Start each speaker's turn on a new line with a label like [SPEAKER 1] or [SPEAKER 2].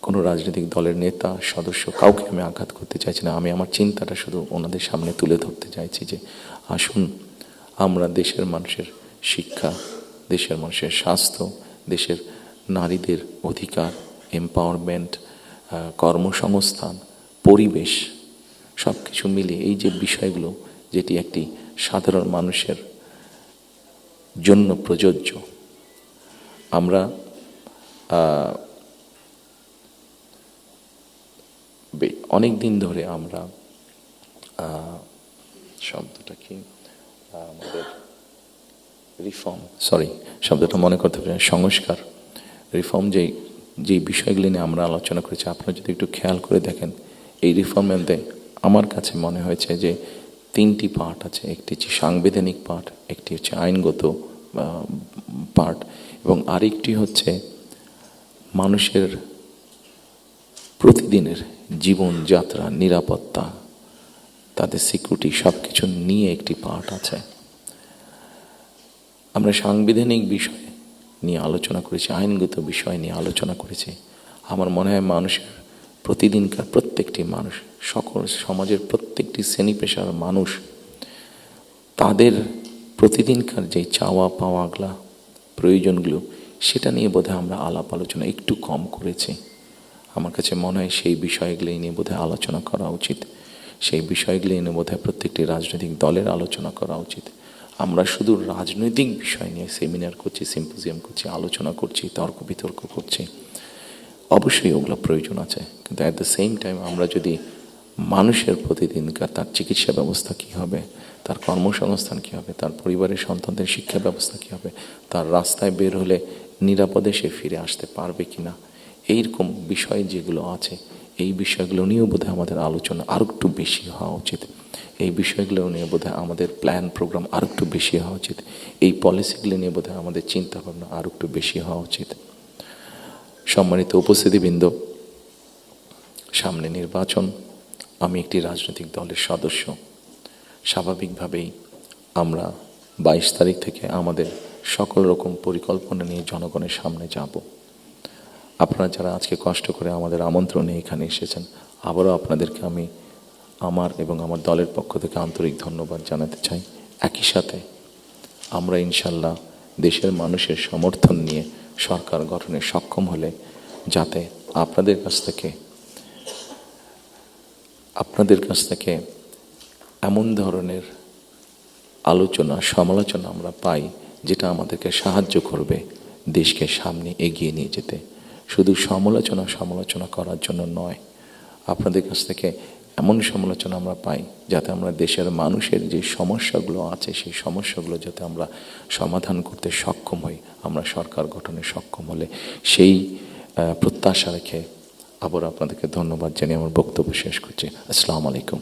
[SPEAKER 1] কোনো রাজনৈতিক দলের নেতা সদস্য কাউকে আমি আঘাত করতে চাইছি না। আমি আমার চিন্তাটা শুধু ওনাদের সামনে তুলে ধরতে চাইছি যে আসুন আমরা দেশের মানুষের শিক্ষা, দেশের মানুষের স্বাস্থ্য, দেশের নারীদের অধিকার, এম্পাওয়ারমেন্ট, কর্মসংস্থান, পরিবেশ সব কিছু মিলিয়ে এই যে বিষয়গুলো যেটি একটি সাধারণ মানুষের জন্য প্রযোজ্য, আমরা অনেক দিন ধরে আমরা শব্দটা কি আমাদের রিফর্ম, শব্দটা মনে করতে পারি, সংস্কার, রিফর্ম, যেই বিষয়গুলি নিয়ে আমরা আলোচনা করেছি, আপনারা যদি একটু খেয়াল করে দেখেন এই রিফর্মের আমার কাছে মনে হয়েছে যে 3টি পার্ট আছে। একটি হচ্ছে সাংবিধানিক পার্ট, একটি হচ্ছে আইনগত পার্ট, এবং আরেকটি হচ্ছে মানুষের প্রতিদিনের জীবনযাত্রা, নিরাপত্তা, তাদের সিকিউরিটি সব কিছু নিয়ে একটি পার্ট আছে। আমরা সাংবিধানিক বিষয় নিয়ে আলোচনা করেছি, আইনগত বিষয় নিয়ে আলোচনা করেছি। আমার মনে হয় মানুষের প্রতিদিনকার প্রত্যেকটি মানুষ, সকল সমাজের প্রত্যেকটি শ্রেণী পেশার মানুষ, তাদের প্রতিদিনকার যে চাওয়া পাওয়াগুলা, প্রয়োজনগুলো, সেটা নিয়ে বোধহয় আমরা আলাপ আলোচনা একটু কম করেছি। আমার কাছে মনে হয় সেই বিষয়গুলি নিয়ে বোধহয় আলোচনা করা উচিত। সেই বিষয়গুলি নিয়ে বোধহয় প্রত্যেকটি রাজনৈতিক দলের আলোচনা করা উচিত। আমরা শুধু রাজনৈতিক বিষয় নিয়ে সেমিনার করছি, সিম্পোজিয়াম করছি, আলোচনা করছি, তর্ক বিতর্ক করছি, অবশ্যই ওগুলো প্রয়োজন আছে, কিন্তু অ্যাট দ্য সেম টাইম আমরা যদি মানুষের প্রতিদিনকার তার চিকিৎসা ব্যবস্থা কী হবে, তার কর্মসংস্থান কী হবে, তার পরিবারের সন্তানদের শিক্ষা ব্যবস্থা কী হবে, তার রাস্তায় বের হলে নিরাপদে সে ফিরে আসতে পারবে কি না, এইরকম বিষয় যেগুলো আছে, এই বিষয়গুলো নিয়েও বোধহয় আমাদের আলোচনা আরও একটু বেশি হওয়া উচিত। এই বিষয়গুলো নিয়ে বোধহয় আমাদের প্ল্যান প্রোগ্রাম আরও একটু বেশি হওয়া উচিত। এই পলিসিগুলো নিয়ে বোধহয় আমাদের চিন্তাভাবনা আরও একটু বেশি হওয়া উচিত। সম্মানিত উপস্থিতিবৃন্দ, সামনে নির্বাচন। আমি একটি রাজনৈতিক দলের সদস্য। স্বাভাবিকভাবেই আমরা 22 তারিখ থেকে আমাদের সকল রকম পরিকল্পনা নিয়ে জনগণের সামনে যাব। আপনারা যারা আজকে কষ্ট করে আমাদের আমন্ত্রণে এখানে এসেছেন, আবারও আপনাদেরকে আমি আমার এবং আমার দলের পক্ষ থেকে আন্তরিক ধন্যবাদ জানাতে চাই। একই সাথে আমরা ইনশাল্লাহ দেশের মানুষের সমর্থন নিয়ে সরকার গঠনে সক্ষম হলে যাতে আপনাদের কাছ থেকে এমন ধরনের আলোচনা, সমালোচনা আমরা পাই যেটা আমাদেরকে সাহায্য করবে দেশকে সামনে এগিয়ে নিয়ে যেতে। শুধু সমালোচনা করার জন্য নয়, আপনাদের কাছ থেকে এমন সমালোচনা আমরা পাই যাতে আমরা দেশের মানুষের যে সমস্যাগুলো আছে, সেই সমস্যাগুলো যাতে আমরা সমাধান করতে সক্ষম হই, আমরা সরকার গঠনে সক্ষম হলে, সেই প্রত্যাশা রেখে আবার আপনাদেরকে ধন্যবাদ জানিয়ে আমার বক্তব্য শেষ করছি। আসসালামু আলাইকুম।